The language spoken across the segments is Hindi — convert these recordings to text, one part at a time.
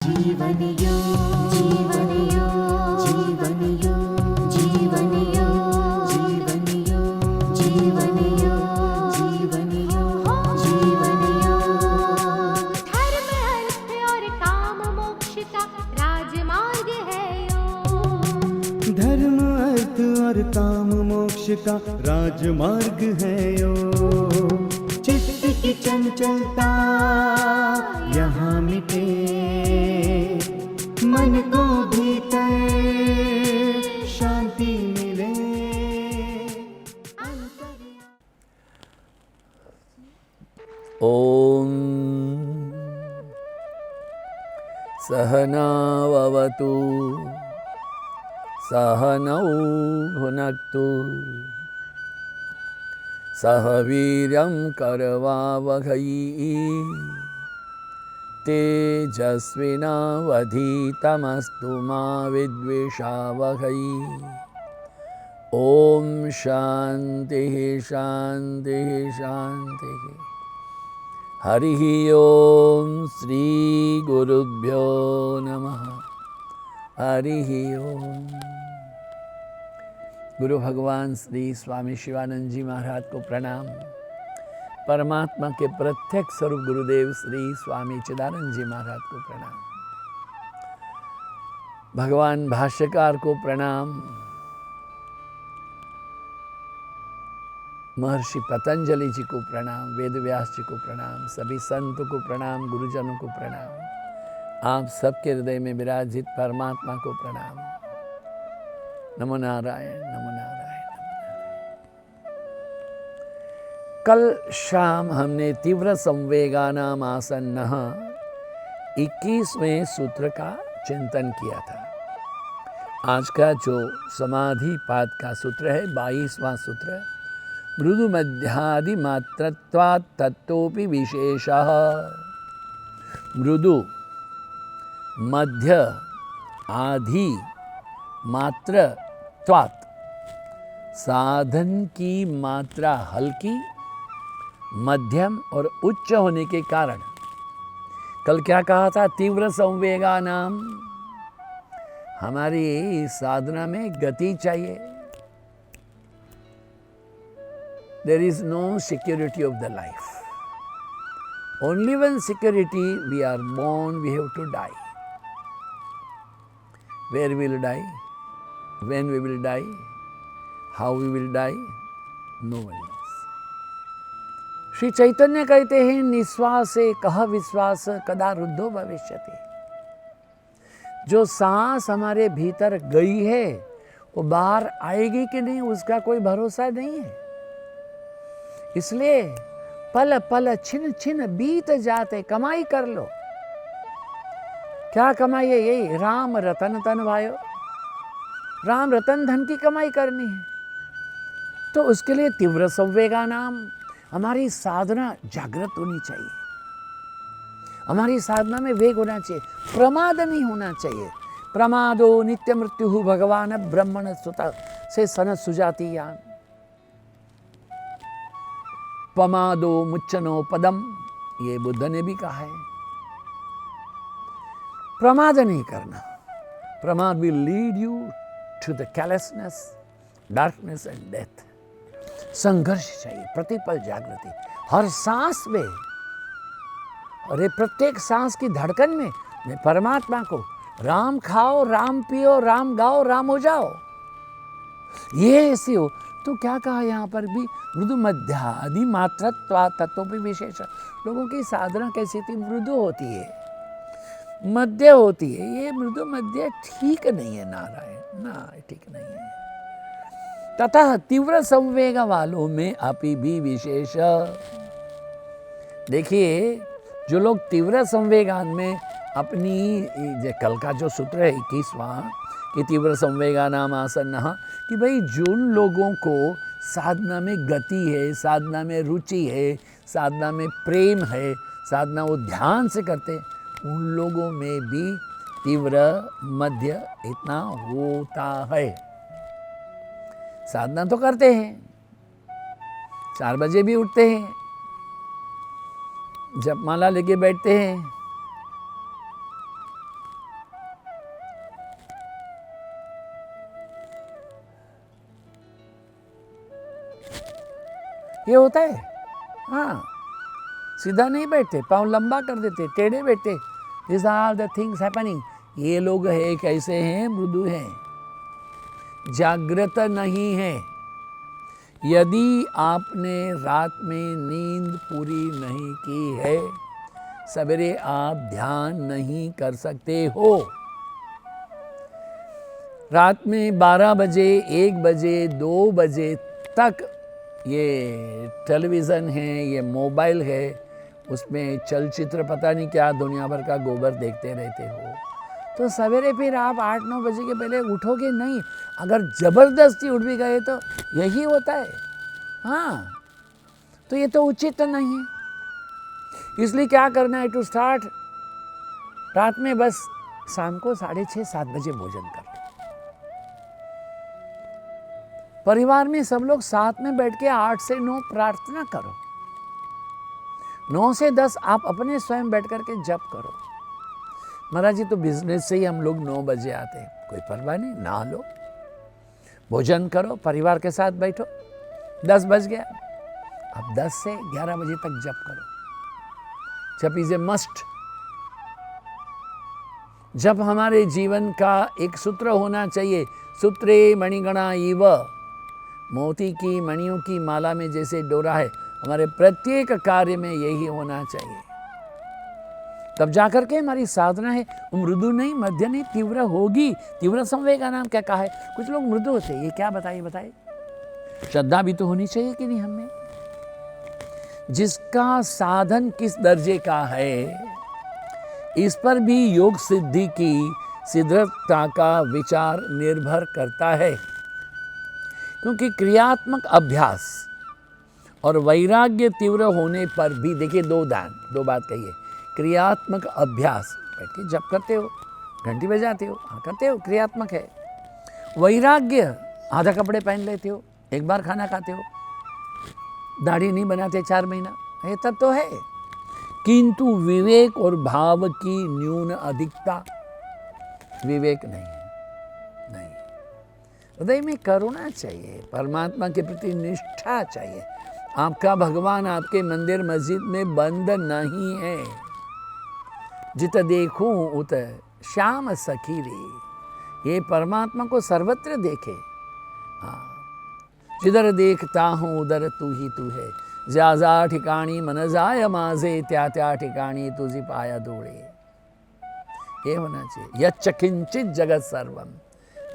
जीवन योग, जीवन योग, जीवन योग, जीवन योग, जीवन योग, जीवन योग, जीवन योग, जीवन योग। धर्म अर्थ और काम मोक्ष का राजमार्ग है योग। धर्म अर्थ और काम मोक्ष का राजमार्ग है योग। चित्त की चंचलता यहाँ मिटे, मन को भीतर शांति मिले। ओम सहनाववतु सहनौ भुनक्तु सह वीर्यं करवावहै तेजस्विनावधीतमस्तु मा विद्विषावहै। ओम शांति शांति शांति। हरिः ओम श्री गुरुभ्यो नमः। हरिः ओम। गुरु भगवान श्री स्वामी शिवानंद जी महाराज को प्रणाम। परमात्मा के प्रत्यक्ष स्वरूप गुरुदेव श्री स्वामी चिदानंद जी महाराज को प्रणाम। भगवान भाष्यकार को प्रणाम। महर्षि पतंजलि जी को प्रणाम। वेदव्यास जी को प्रणाम। सभी संतों को प्रणाम। गुरुजनों को प्रणाम। आप सबके हृदय में विराजित परमात्मा को प्रणाम। नमो नारायण, नमो नारायण, नमो नारायण। कल शाम हमने तीव्र संवेगानाम आसन्नः 21वें सूत्र का चिंतन किया था। आज का जो समाधि पाद का सूत्र है 22वां सूत्र, मृदु मध्यादि मात्रत्वात् तत्तोपि विशेषः। मृदु, मध्य, आधि, मात्र, त्वात्, साधन की मात्रा हल्की, मध्यम और उच्च होने के कारण। कल क्या कहा था? तीव्र संवेगा नाम। हमारी साधना में गति चाहिए। There is no security of the life. Only one security: we are born, we have to die. Where we will die? When we will die? How we will die? No one knows. Shri Chaitanya कहते हैं, निश्वासे कह विश्वास कदा रुद्धो भविष्यति। जो सांस हमारे भीतर गई है वो बाहर आएगी कि नहीं उसका कोई भरोसा नहीं है। इसलिए पल पल छिन छिन बीत जाते, कमाई कर लो। क्या कमाई है? यही राम रतन तन भाइयों। राम रतन धन की कमाई करनी है तो उसके लिए तीव्र संवेगा नाम। हमारी साधना जागृत होनी चाहिए। हमारी साधना में वेग होना चाहिए, प्रमाद नहीं होना चाहिए। प्रमादो नित्य मृत्यु भगवान ब्रह्मण सुत से सन सुजाति यान। पमादो मुच्चनो पदम, ये बुद्ध ने भी कहा है। प्रमाद नहीं करना। प्रमाद will lead you to the callousness, darkness and death. संघर्ष चाहिए, प्रतिपल जागृति, हर सांस में। और ये प्रत्येक सांस की धड़कन में परमात्मा को राम खाओ, राम पियो, राम गाओ, राम हो जाओ। ये ऐसी हो तो क्या कहा यहाँ पर भी? मृदु मध्यादि मात्रत्वात् तत्तोपि विशेष। लोगों की साधना कैसी थी? मृदु होती है, मध्य होती है। ये मृदु मध्य ठीक नहीं है नारायण, ना ठीक नहीं है। तथा तीव्र संवेग वालों में अपि भी विशेष। देखिए, जो लोग तीव्र संवेगान में अपनी, कल का जो सूत्र है 21वां कि तीव्र संवेगा नाम आसन्नः, कि भाई जिन लोगों को साधना में गति है, साधना में रुचि है, साधना में प्रेम है, साधना वो ध्यान से करते, उन लोगों में भी तीव्र मध्य इतना होता है। साधना तो करते हैं, 4 बजे भी उठते हैं, जपमाला लेके बैठते हैं, ये होता है। हाँ, सीधा नहीं बैठते, पाँव लंबा कर देते, टेढ़े बैठते। This are the things happening. ये लोग है कैसे हैं? मृदु हैं, जागृत नहीं है। यदि आपने रात में नींद पूरी नहीं की है, सवेरे आप ध्यान नहीं कर सकते हो। रात में 12 बजे, 1 बजे, 2 बजे तक ये टेलीविज़न है, ये मोबाइल है, उसमें चलचित्र पता नहीं क्या दुनिया भर का गोबर देखते रहते हो, तो सवेरे फिर आप 8-9 बजे के पहले उठोगे नहीं। अगर ज़बरदस्ती उठ भी गए तो यही होता है। हाँ, तो ये तो उचित नहीं है। इसलिए क्या करना है? टू स्टार्ट रात में बस शाम को 6:30-7 बजे भोजन कर लो। परिवार में सब लोग साथ में बैठ के 8 से 9 प्रार्थना करो। 9 से 10 आप अपने स्वयं बैठ करके जप करो। महाराज जी तो बिजनेस से ही हम लोग 9 बजे आते हैं, कोई परवाह नहीं, नहा लो, भोजन करो, परिवार के साथ बैठो। 10 बज गया, अब 10 से 11 बजे तक जप करो। जप इज ए मस्ट। जप हमारे जीवन का एक सूत्र होना चाहिए। सूत्रे मणिगणा इव, मोती की मणियों की माला में जैसे डोरा है, हमारे प्रत्येक कार्य में यही होना चाहिए। तब जाकर के हमारी साधना है वो मृदु नहीं, मध्य नहीं, तीव्र होगी। तीव्र संवेग का नाम क्या कहा है? कुछ लोग मृदु होते हैं, ये क्या बताइए? श्रद्धा भी तो होनी चाहिए कि नहीं हमें? जिसका साधन किस दर्जे का है, इस पर भी योग सिद्धि की सिद्धता का विचार निर्भर करता है। क्योंकि क्रियात्मक अभ्यास और वैराग्य तीव्र होने पर भी, देखिए दो बात कही है। क्रियात्मक अभ्यास, बैठ के जप करते हो, घंटी बजाते हो, हाँ करते हो, क्रियात्मक है। वैराग्य, आधा कपड़े पहन लेते हो, एक बार खाना खाते हो, दाढ़ी नहीं बनाते 4 महीना, ये तब तो है। किंतु विवेक और भाव की न्यून अधिकता, विवेक नहीं है। नहीं, हृदय में करुणा चाहिए, परमात्मा के प्रति निष्ठा चाहिए। आपका भगवान आपके मंदिर मस्जिद में बंद नहीं है। जित देखूं उत श्याम सखी रे, ये परमात्मा को सर्वत्र देखे। हाँ, जिधर देखता हूँ उधर तू ही तू है। जा जा ठिकाणी मन जाय माझे, त्या ठिकाणी तुझी पाया धुळे। ये होना चाहिए। यच्च किंचित जगत सर्वम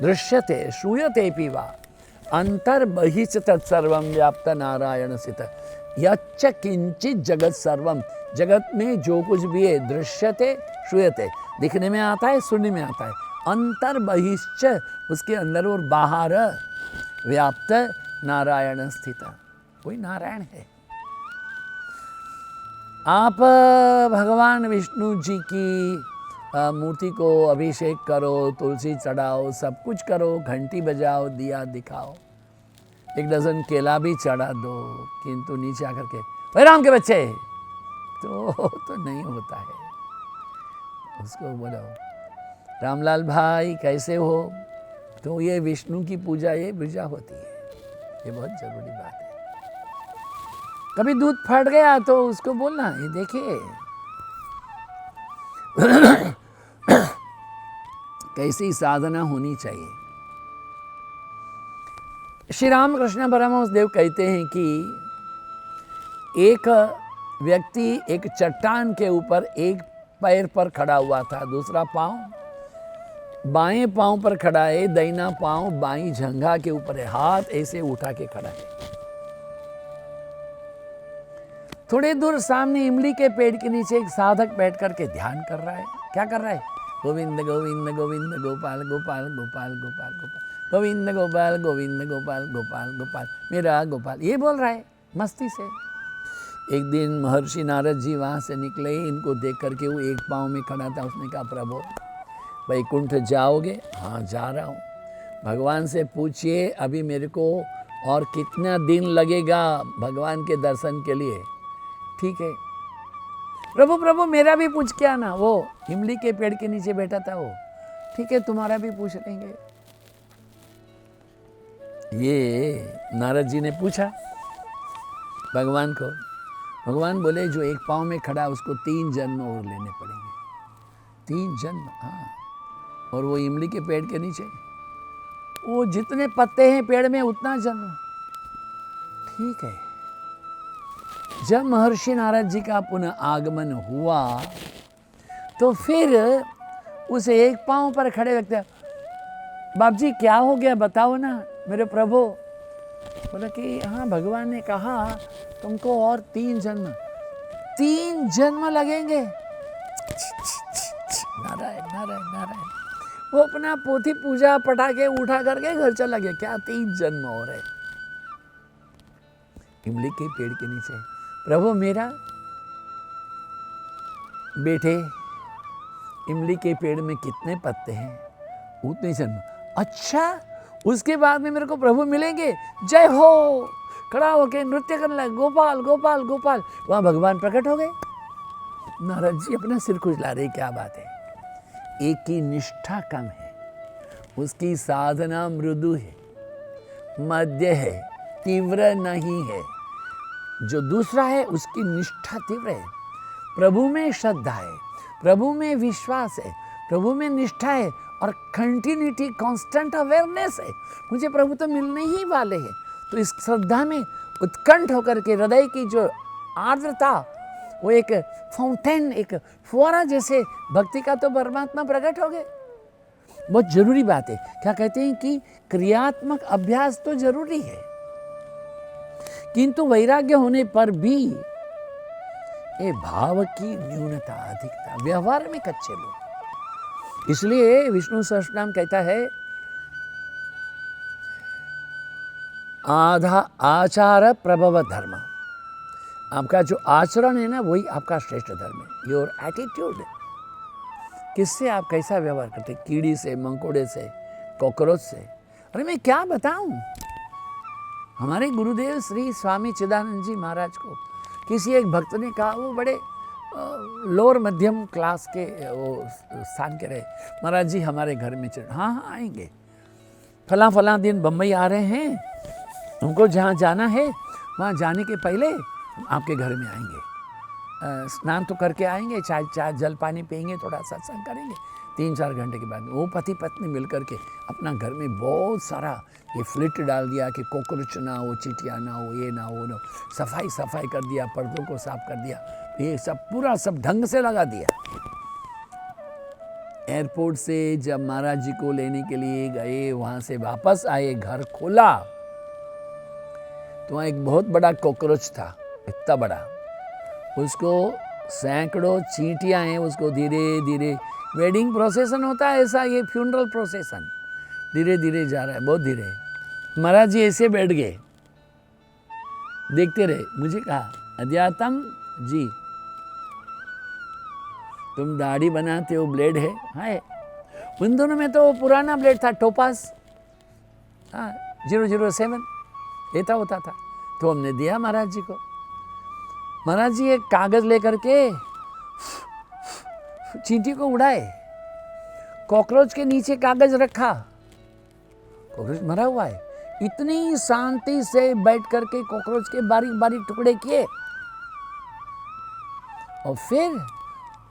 दृश्यते श्रूयते पिवा, अंतर बहिश्च तत्सर्वम व्याप्त नारायण स्थित। यच्च किंचित जगत सर्वम, जगत में जो कुछ भी है, दृश्यते श्रूयते, दिखने में आता है, सुनने में आता है। अंतर बहिश्च, उसके अंदर और बाहर, व्याप्त नारायण स्थित, कोई नारायण है। आप भगवान विष्णु जी की मूर्ति को अभिषेक करो, तुलसी चढ़ाओ, सब कुछ करो, घंटी बजाओ, दिया दिखाओ, 1 डज़न केला भी चढ़ा दो, किंतु नीचे आकर के भाई राम के बच्चे, तो नहीं होता है। उसको बोलो रामलाल भाई कैसे हो, तो ये विष्णु की पूजा, ये पूजा होती है। ये बहुत जरूरी बात है। कभी दूध फट गया तो उसको बोलना, ये देखिए कैसी साधना होनी चाहिए। श्री रामकृष्ण परमहंस देव कहते हैं कि एक व्यक्ति एक चट्टान के ऊपर एक पैर पर खड़ा हुआ था, दूसरा पांव बाएं पांव पर खड़ा है, दाहिना पांव बाईं जंघा के ऊपर है, हाथ ऐसे उठा के खड़ा है। थोड़े दूर सामने इमली के पेड़ के नीचे एक साधक बैठ करके ध्यान कर रहा है। क्या कर रहा है? गोविंद गोविंद गोविंद गोपाल गोपाल गोपाल गोपाल गोपाल, गोविंद गोपाल गोविंद गोपाल गोपाल गोपाल, मेरा गोपाल, ये बोल रहा है मस्ती से। एक दिन महर्षि नारद जी वहाँ से निकले, इनको देख करके वो एक पाँव में खड़ा था। उसने कहा प्रभु वैकुंठ जाओगे? हाँ जा रहा हूँ। भगवान से पूछिए अभी मेरे को और कितना दिन लगेगा भगवान के दर्शन के लिए। ठीक है प्रभु, प्रभु मेरा भी पूछ के आना। वो इमली के पेड़ के नीचे बैठा था वो। ठीक है तुम्हारा भी पूछ लेंगे। ये नारद जी ने पूछा, भगवान को। भगवान बोले जो एक पाँव में खड़ा उसको 3 जन्म और लेने पड़ेंगे। 3 जन्म, हाँ। और वो इमली के पेड़ के नीचे, वो जितने पत्ते हैं पेड़ में उतना जन्म। ठीक है। जब महर्षि नारद जी का पुनः आगमन हुआ तो फिर उस एक पाँव पर खड़े व्यक्ति, बाप जी क्या हो गया बताओ ना मेरे प्रभु। बोला कि हाँ भगवान ने कहा तुमको और 3 जन्म लगेंगे। नारायण नारायण नारायण। वो अपना पोथी पूजा पटाखे उठा करके घर चला गया। क्या 3 जन्म और है? इमली के पेड़ के नीचे, प्रभु मेरा बेटे इमली के पेड़ में कितने पत्ते हैं उतने जन्म। अच्छा, उसके बाद में मेरे को प्रभु मिलेंगे। जय हो। खड़ा होके नृत्य करने लगे, गोपाल गोपाल गोपाल। वहां भगवान प्रकट हो गए। नारद जी अपना सिर खुजला रहे, क्या बात है। एक की निष्ठा कम है, उसकी साधना मृदु है, मध्य है, तीव्र नहीं है। जो दूसरा है उसकी निष्ठा तीव्र है। प्रभु में श्रद्धा है, प्रभु में विश्वास है, प्रभु में निष्ठा है और कंटिन्यूटी, कांस्टेंट अवेयरनेस है। मुझे प्रभु तो मिलने ही वाले हैं। तो इस श्रद्धा में उत्कंठ होकर के हृदय की जो आर्द्रता, वो एक फाउंटेन, एक फुहारा जैसे भक्ति का तो परमात्मा प्रकट हो गए। बहुत जरूरी बात है। क्या कहते हैं कि क्रियात्मक अभ्यास तो जरूरी है, किंतु वैराग्य होने पर भी ये भाव की न्यूनता, अधिकता, व्यवहार में कच्चे लोग। इसलिए विष्णु सहस्त्रनाम कहता है आधा आचार प्रभव धर्म। आपका जो आचरण है ना वही आपका श्रेष्ठ धर्म है। योर एटीट्यूड, किससे आप कैसा व्यवहार करते, कीड़ी से, मंकोड़े से, कॉकरोच से। अरे मैं क्या बताऊं, हमारे गुरुदेव श्री स्वामी चिदानंद जी महाराज को किसी एक भक्त ने कहा, वो बड़े लोअर मध्यम क्लास के वो स्थान के रहे, महाराज जी हमारे घर में चल। हाँ हाँ आएंगे, फला दिन बम्बई आ रहे हैं, उनको जहाँ जाना है वहाँ जाने के पहले आपके घर में आएंगे, स्नान तो करके आएंगे, चाय जल पानी पिएंगे, थोड़ा सत्संग करेंगे। 3-4 घंटे के बाद वो पति पत्नी मिल करके अपना घर में बहुत सारा ये फ्लिट डाल दिया कि कॉकरोच ना हो, चींटियाँ ना हो, ये ना हो, सफाई कर दिया, पर्दों को साफ कर दिया, ये सब पूरा सब ढंग से लगा दिया। एयरपोर्ट से जब महाराज जी को लेने के लिए गए, वहाँ से वापस आए, घर खोला तो वहाँ एक बहुत बड़ा कॉकरोच था, इतना बड़ा। उसको सैकड़ों चींटियाँ हैं, उसको धीरे धीरे, वेडिंग प्रोसेसन होता है ऐसा, ये फ्यूनरल प्रोसेसन, धीरे धीरे जा रहा है, बहुत धीरे। महाराज जी ऐसे बैठ गए, देखते रहे। मुझे कहा, अध्यात्म जी तुम दाढ़ी बनाते हो, ब्लेड है? हाँ। उन दोनों में तो पुराना ब्लेड था, टोपास, हाँ 007 ऐसा होता था। तो हमने दिया महाराज जी को। महाराज जी एक कागज लेकर के चींटी को उड़ाए, कॉकरोच के नीचे कागज रखा, कॉकरोच मरा हुआ है। इतनी शांति से बैठ करके कॉकरोच के बारीक बारीक टुकड़े किए और फिर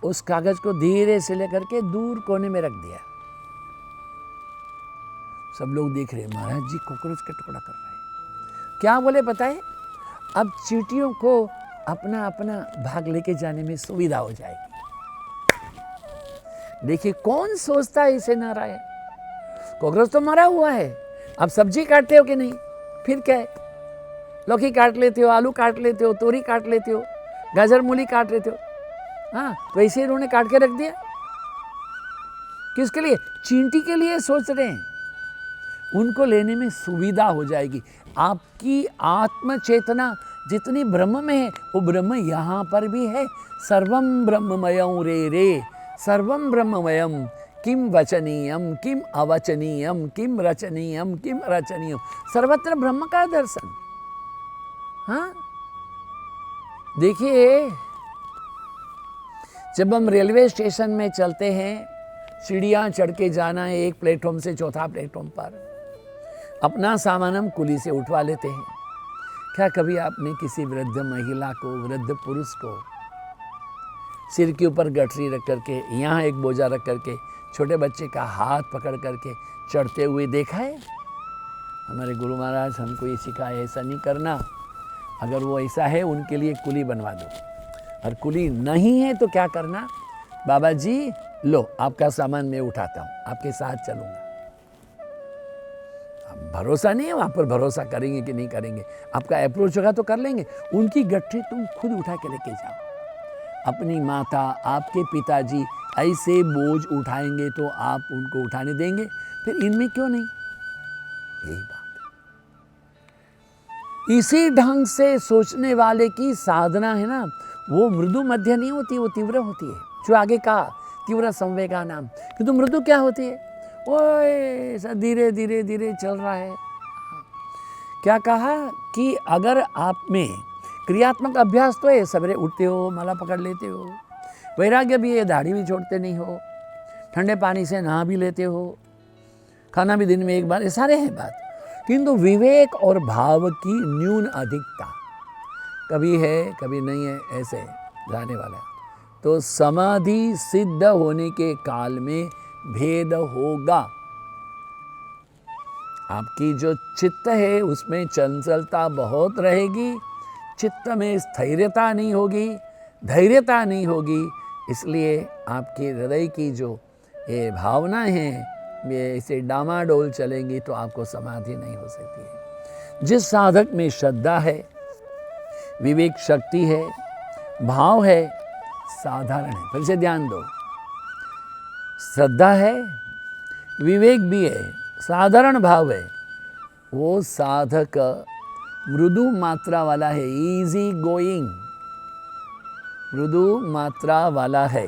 उस कागज को धीरे से लेकर के दूर कोने में रख दिया। सब लोग देख रहे, महाराज जी कॉकरोच का टुकड़ा कर रहे हैं। क्या बोले पता है? अब चींटियों को अपना अपना भाग लेके जाने में सुविधा हो जाएगी। देखिए कौन सोचता है इसे नारायण, कॉकरोच तो मरा हुआ है। अब सब्जी काटते हो कि नहीं? फिर क्या है, लौकी काट लेते हो, आलू काट लेते हो, तोरी काट लेते हो, गाजर मूली काट लेते हो। हाँ, तो ऐसे इन्होंने काट के रख दिया। किसके लिए? चींटी के लिए सोच रहे हैं, उनको लेने में सुविधा हो जाएगी। आपकी आत्म चेतना जितनी ब्रह्म में है, वो ब्रह्म यहाँ पर भी है। सर्वम ब्रह्ममयं रे रे, सर्वम ब्रह्ममयं, किम वचनीयम, किम अवचनीयम, किम रचनीयम, किम रचनीयम, सर्वत्र ब्रह्म का दर्शन। हाँ, देखिए जब हम रेलवे स्टेशन में चलते हैं, सीढ़ियाँ चढ़ के जाना है एक प्लेटफॉर्म से चौथा प्लेटफॉर्म पर, अपना सामान हम कुली से उठवा लेते हैं। क्या कभी आपने किसी वृद्ध महिला को, वृद्ध पुरुष को सिर के ऊपर गठरी रख करके, यहाँ एक बोझा रख करके, छोटे बच्चे का हाथ पकड़ करके चढ़ते हुए देखा है? हमारे गुरु महाराज हमको ये सिखाए, ऐसा नहीं करना। अगर वो ऐसा है, उनके लिए कुली बनवा दो, और कुली नहीं है तो क्या करना? बाबा जी लो, आपका सामान मैं उठाता हूँ, आपके साथ चलूँगा। भरोसा नहीं है, वहाँ पर भरोसा करेंगे कि नहीं करेंगे, आपका अप्रोच होगा तो कर लेंगे। उनकी गठरी तुम खुद उठा के लेके जाओ। अपनी माता, आपके पिताजी ऐसे बोझ उठाएंगे तो आप उनको उठाने देंगे? फिर इनमें क्यों नहीं? यही बात। इसी ढंग से सोचने वाले की साधना है ना, वो मृदु मध्य नहीं होती, वो तीव्र होती है। जो आगे कहा, तीव्र संवेगा नाम। किंतु मृदु क्या होती है? ओए ऐसा धीरे धीरे धीरे चल रहा है। क्या कहा कि अगर आप में क्रियात्मक अभ्यास तो है, सवेरे उठते हो, माला पकड़ लेते हो, वैराग्य भी है, दाढ़ी भी छोड़ते नहीं हो, ठंडे पानी से नहा भी लेते हो, खाना भी दिन में एक बार, ये सारे हैं बात। किंतु विवेक और भाव की न्यून अधिकता, कभी है कभी नहीं है, ऐसे जाने वाला है। तो समाधि सिद्ध होने के काल में भेद होगा। आपकी जो चित्त है उसमें चंचलता बहुत रहेगी, चित्त में स्थैर्यता नहीं होगी, धैर्यता नहीं होगी। इसलिए आपके हृदय की जो ये भावना है, ये इसे डामाडोल चलेंगी तो आपको समाधि नहीं हो सकती है। जिस साधक में श्रद्धा है, विवेक शक्ति है, भाव है, साधारण है। फिर से ध्यान दो, श्रद्धा है, विवेक भी है, साधारण भाव है, वो साधक मृदु मात्रा वाला है, इजी गोइंग, मृदु मात्रा वाला है।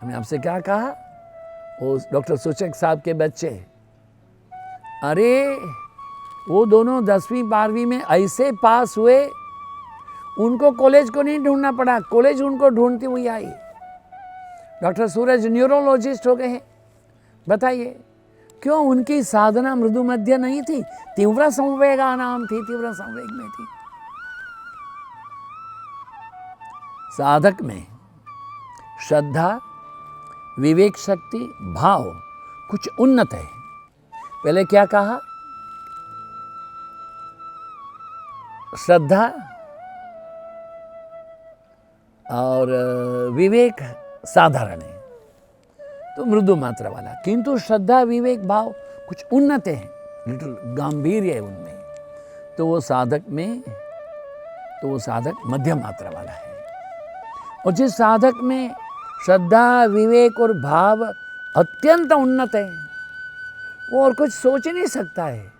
हमने आपसे क्या कहा? वो डॉक्टर सूचक साहब के बच्चे, अरे वो दोनों 10वीं 12वीं में ऐसे पास हुए, उनको कॉलेज को नहीं ढूंढना पड़ा, कॉलेज उनको ढूंढती हुई आई। डॉक्टर सूरज न्यूरोलॉजिस्ट हो गए हैं। बताइए क्यों? उनकी साधना मृदु मध्य नहीं थी, तीव्र संवेगा नाम थी, तीव्र संवेग में थी। साधक में श्रद्धा, विवेक शक्ति, भाव कुछ उन्नत है। पहले क्या कहा? श्रद्धा और विवेक साधारण है, तो मृदु मात्रा वाला। किंतु श्रद्धा, विवेक, भाव कुछ उन्नत है, लिटिल गांभीर्य है उनमें, तो वो साधक मध्यम मात्रा वाला है। और जिस साधक में श्रद्धा, विवेक और भाव अत्यंत उन्नत है, वो और कुछ सोच ही नहीं सकता है,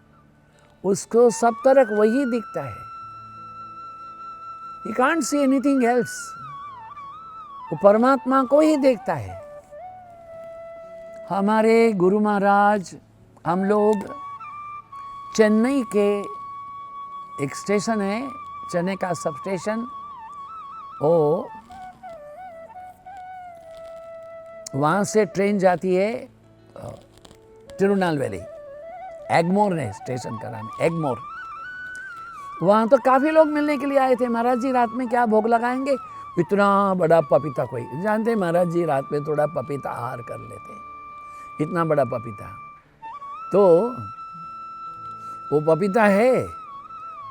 उसको सब तरफ वही दिखता है। He can't see anything else. वो परमात्मा को ही देखता है। हमारे गुरु महाराज, हम लोग चेन्नई के एक स्टेशन है, चेन्नई का सब स्टेशन, वो वहाँ से ट्रेन जाती है तिरुनेलवेली, एगमोर है स्टेशन का नाम, एगमोर। वहाँ तो काफ़ी लोग मिलने के लिए आए थे। महाराज जी रात में क्या भोग लगाएंगे? इतना बड़ा पपीता, कोई जानते हैं महाराज जी रात में थोड़ा पपीता आहार कर लेते, इतना बड़ा पपीता। तो वो पपीता है,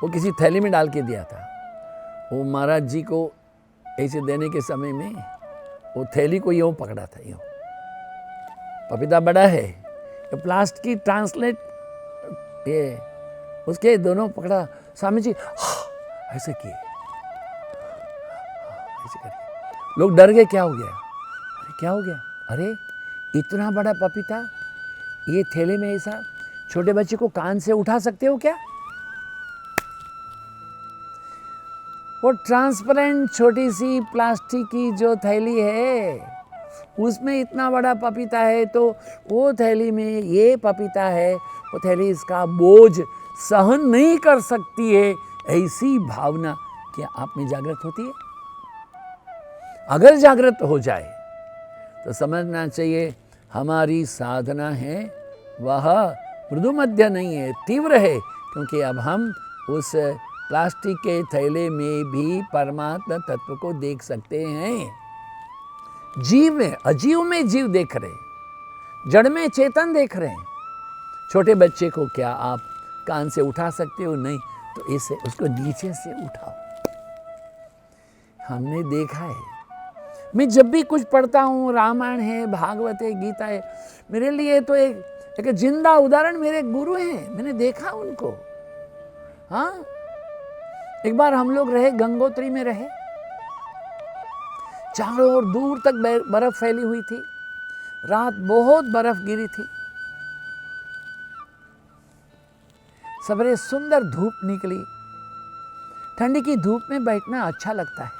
वो किसी थैली में डाल के दिया था। वो महाराज जी को ऐसे देने के समय में वो थैली को यूँ पकड़ा था, यूँ। पपीता बड़ा है, तो प्लास्टिक की ट्रांसलेट ये उसके दोनों पकड़ा। स्वामी जी ऐसे किए, ऐसे करिए। लोग डर गए, क्या हो गया? अरे क्या हो गया? अरे इतना बड़ा पपीता ये थैले में, ऐसा छोटे बच्चे को कान से उठा सकते हो क्या? वो ट्रांसपेरेंट छोटी सी प्लास्टिक की जो थैली है, उसमें इतना बड़ा पपीता है, तो वो थैली में ये पपीता है, वो थैली इसका बोझ सहन नहीं कर सकती है। ऐसी भावना क्या आप में जागृत होती है? अगर जागृत हो जाए तो समझना चाहिए हमारी साधना है वह मृदु मध्य नहीं है, तीव्र है। क्योंकि अब हम उस प्लास्टिक के थैले में भी परमात्मा तत्व को देख सकते हैं। जीव में, अजीव में जीव देख रहे हैं, जड़ में चेतन देख रहे हैं। छोटे बच्चे को क्या आप कान से उठा सकते हो? नहीं, तो इसे उसको नीचे से उठाओ। हमने देखा है, मैं जब भी कुछ पढ़ता हूँ, रामायण है, भागवत है, गीता है, मेरे लिए तो एक जिंदा उदाहरण मेरे गुरु हैं, मैंने देखा उनको। हाँ, एक बार हम लोग रहे, गंगोत्री में रहे, चारों ओर दूर तक बर्फ फैली हुई थी, रात बहुत बर्फ गिरी थी, सवेरे सुंदर धूप निकली। ठंडी की धूप में बैठना अच्छा लगता है।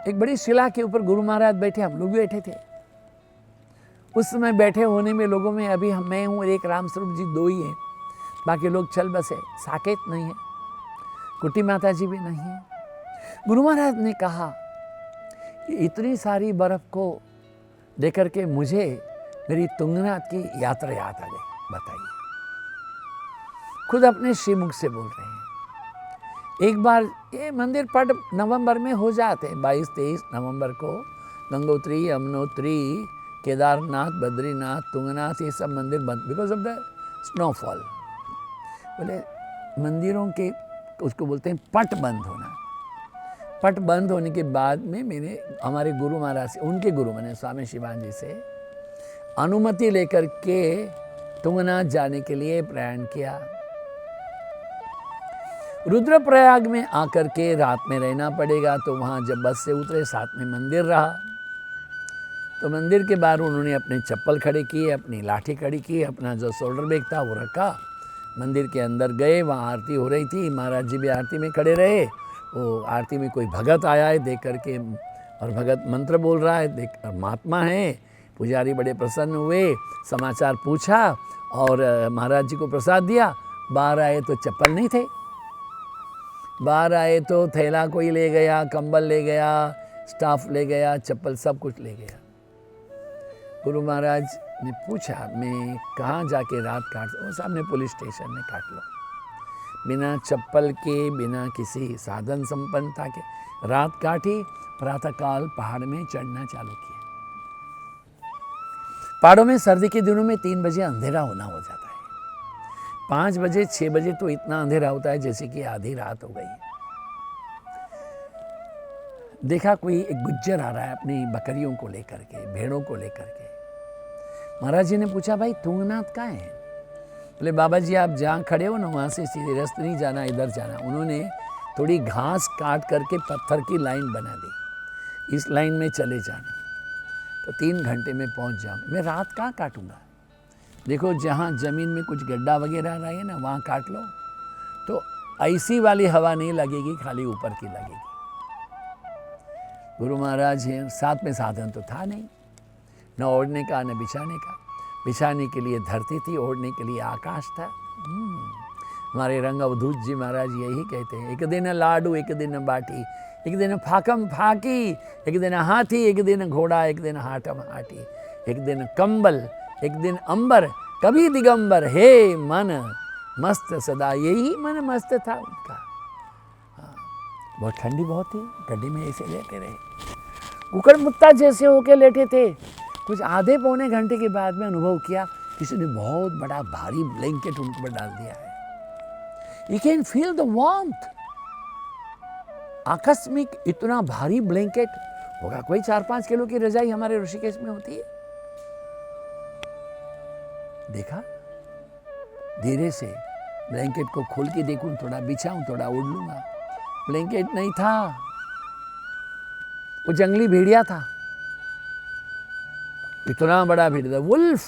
एक बड़ी शिला के ऊपर गुरु महाराज बैठे, हम लोग भी बैठे थे। उस समय बैठे होने में लोगों में अभी मैं हूँ, एक रामस्वरूप जी, दो ही हैं, बाकी लोग चल बसे। साकेत नहीं है, कुटी माता जी भी नहीं है। गुरु महाराज ने कहा कि इतनी सारी बर्फ को देख करके मुझे मेरी तुंगनाथ की यात्रा याद आ गई। बताइए, खुद अपने श्रीमुख से बोल रहे हैं। एक बार ये मंदिर पट नवंबर में हो जाते हैं, 22-23 नवंबर को गंगोत्री, यमुनोत्री, केदारनाथ, बद्रीनाथ, तुंगनाथ, ये सब मंदिर बंद बिकॉज ऑफ द स्नोफॉल। बोले मंदिरों के, उसको बोलते हैं पट बंद होना। पट बंद होने के बाद में मैंने हमारे गुरु महाराज से, उनके गुरु मैंने स्वामी शिवान जी से अनुमति लेकर के तुंगनाथ जाने के लिए प्रयाण किया। रुद्रप्रयाग में आकर के रात में रहना पड़ेगा, तो वहाँ जब बस से उतरे, साथ में मंदिर रहा। तो मंदिर के बाहर उन्होंने अपने चप्पल खड़े किए, अपनी लाठी खड़ी की, अपना जो शोल्डर बैग था वो रखा। मंदिर के अंदर गए, वहाँ आरती हो रही थी, महाराज जी भी आरती में खड़े रहे। वो आरती में कोई भगत आया है देख करके, और भगत मंत्र बोल रहा है, देख महात्मा है। पुजारी बड़े प्रसन्न हुए, समाचार पूछा और महाराज जी को प्रसाद दिया। बाहर आए तो चप्पल नहीं थे, बाहर आए तो थैला कोई ले गया, कंबल ले गया, स्टाफ ले गया, चप्पल सब कुछ ले गया। गुरु महाराज ने पूछा, मैं कहाँ जाके रात काट? वो सामने पुलिस स्टेशन में काट लो। बिना चप्पल के, बिना किसी साधन संपन्नता के रात काटी। प्रातःकाल पहाड़ में चढ़ना चालू किया। पहाड़ों में सर्दी के दिनों में 3 बजे अंधेरा होना हो जाता है। 5 बजे 6 बजे तो इतना अंधेरा होता है जैसे कि आधी रात हो गई। देखा कोई एक गुज्जर आ रहा है अपनी बकरियों को लेकर के, भेड़ों को लेकर के। महाराज जी ने पूछा, भाई तुंगनाथ कहाँ है? बोले बाबा जी आप जहाँ खड़े हो ना, वहाँ से सीधे रास्ते नहीं जाना, इधर जाना। उन्होंने थोड़ी घास काट करके पत्थर की लाइन बना दी, इस लाइन में चले जाना, तो 3 घंटे में पहुँच जाऊँगा। मैं रात कहाँ काटूँगा? देखो जहाँ ज़मीन में कुछ गड्ढा वगैरह रहा है ना, वहाँ काट लो, तो ऐसी वाली हवा नहीं लगेगी, खाली ऊपर की लगेगी। गुरु महाराज हैं, साथ में साधन तो था नहीं, न ओढ़ने का न बिछाने का। बिछाने के लिए धरती थी, ओढ़ने के लिए आकाश था। हमारे रंग अवधूत जी महाराज यही कहते हैं, एक दिन लाडू एक दिन बाटी, एक दिन फाकम फाकी, एक दिन हाथी, एक दिन घोड़ा, एक दिन हाटम हाटी, एक दिन कंबल, एक दिन अंबर, कभी दिगंबर, हे मन मस्त सदा। यही मन मस्त था उनका। हाँ, बहुत ठंडी बहुत थी, गड्ढे में ऐसे लेटे रहे, कुकड़ मुत्ता जैसे होके लेटे थे। कुछ आधे पौने घंटे के बाद में अनुभव किया किसी ने बहुत बड़ा भारी ब्लैंकेट उनके ऊपर डाल दिया है। You can feel the warmth। आकस्मिक इतना भारी ब्लैंकेट होगा, कोई 4-5 किलो की रजाई हमारे ऋषिकेश में होती है। देखा, धीरे से ब्लैंकेट को खोल के देखूं, थोड़ा बिछाऊं, थोड़ा ओढ़ लूंगा। ब्लैंकेट नहीं था, वो जंगली भेड़िया था, इतना बड़ा भेड़िया, वुल्फ।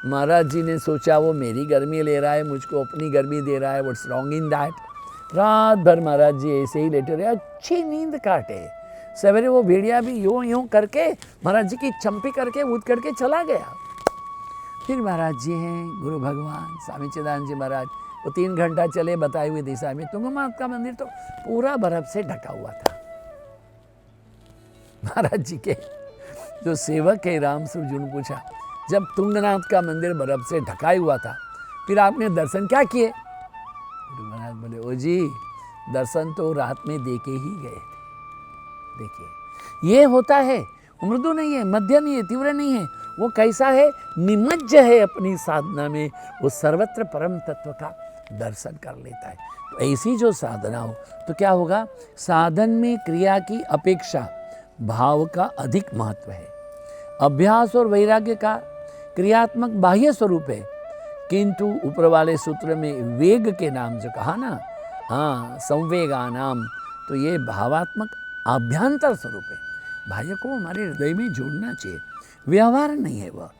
महाराज जी ने सोचा वो मेरी गर्मी ले रहा है, मुझको अपनी गर्मी दे रहा है, व्हाट्स रॉन्ग इन दैट। रात भर महाराज जी ऐसे ही लेटे रहे, अच्छी नींद काटे। सवेरे वो भेड़िया भी यूं यूं करके महाराज जी की चंपी करके उठ करके चला गया। फिर महाराज जी हैं गुरु भगवान स्वामी चिदानंद जी महाराज, वो 3 घंटा चले बताई हुई दिशा में। तुंगनाथ का मंदिर तो पूरा बर्फ से ढका हुआ था। महाराज जी के जो सेवक है रामस्वरूप जी ने पूछा, जब तुंगनाथ का मंदिर बर्फ से ढका हुआ था फिर आपने दर्शन क्या किए? गुरु महाराज बोले, ओ जी दर्शन तो रात में देके ही गए थे। देखिए ये होता है, मृदु नहीं है, मध्य नहीं है, तीव्र नहीं है, वो कैसा है, निमज्ज है अपनी साधना में, वो सर्वत्र परम तत्व का दर्शन कर लेता है। तो ऐसी जो साधना हो तो क्या होगा, साधन में क्रिया की अपेक्षा भाव का अधिक महत्व है। अभ्यास और वैराग्य का क्रियात्मक बाह्य स्वरूप है, किंतु ऊपर वाले सूत्र में वेग के नाम जो कहा ना, हाँ संवेगा नाम, तो ये भावात्मक आभ्यंतर स्वरूप है। बाह्य को हमारे हृदय में जोड़ना चाहिए, व्यवहार नहीं है वो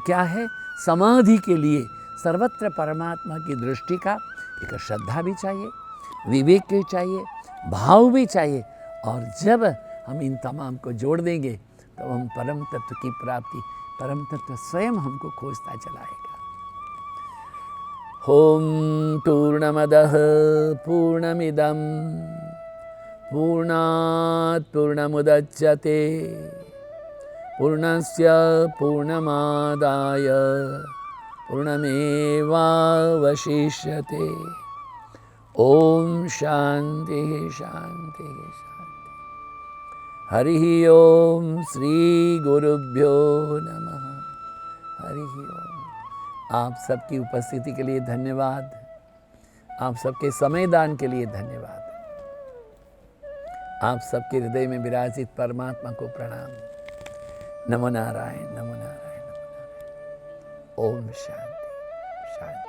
क्या है, समाधि के लिए सर्वत्र परमात्मा की दृष्टि का एक श्रद्धा भी चाहिए, विवेक भी चाहिए, भाव भी चाहिए, और जब हम इन तमाम को जोड़ देंगे तो हम परम तत्व की प्राप्ति, परम तत्व स्वयं हमको खोजता चलाएगा। ओम पूर्णमदः पूर्णमिदं पूर्णात् पूर्णमुदच्यते पूर्णस्य पूर्णमादाय पूर्णमेवावशिष्यते। ओम शांति शांति शांति। हरि ओम श्री गुरुभ्यो नमः। हरि ओम। आप सबकी उपस्थिति के लिए धन्यवाद, आप सबके समय दान के लिए धन्यवाद, आप सबके हृदय में विराजित परमात्मा को प्रणाम। नमो नारायण, नमो नारायण, नमो नारायण। ओम शांति शांति।